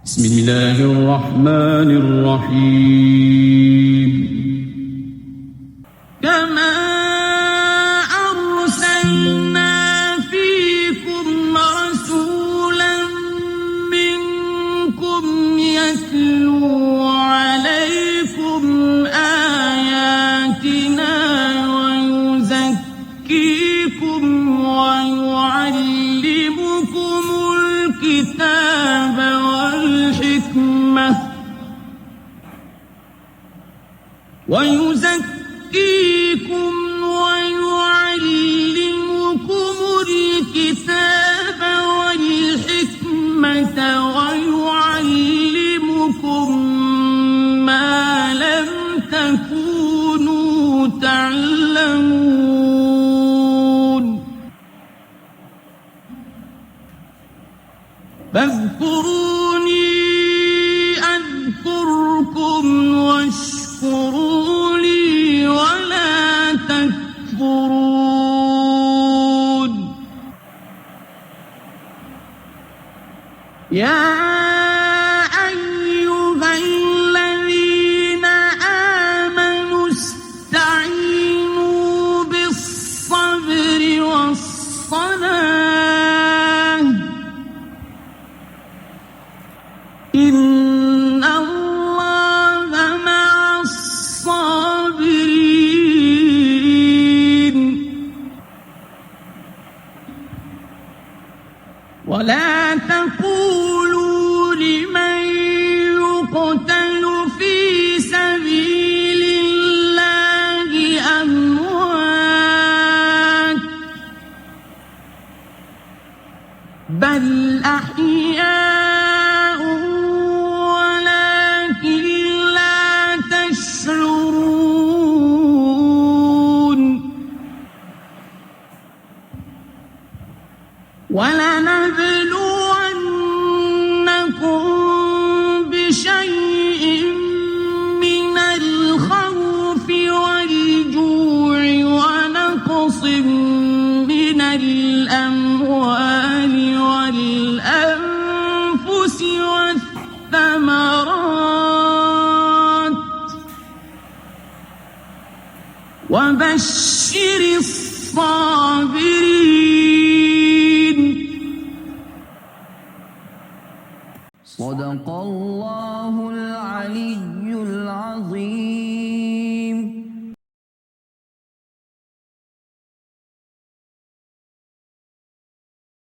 بسم الله الرحمن الرحيم كما أرسلنا فيكم رسولا منكم يتلو عليكم آياتنا ويزكيكم ويعلمكم الكتاب والحكمة ويعلمكم ما لم تكونوا تعلمون فاذكروني أذكركم واشكروا لي ولا تكفرون يا أيها الذين آمنوا استعينوا بالصبر والصلاة إن الله مع الصابرين ولا تقولوا لمن يقتل في سبيل الله أموات بل أحياء ولكن لا تشعرون ولنبلونكم بشيء من الخوف والجوع ونقص من الأموال والأنفس والثمرات وبشر الصابرين. صدق الله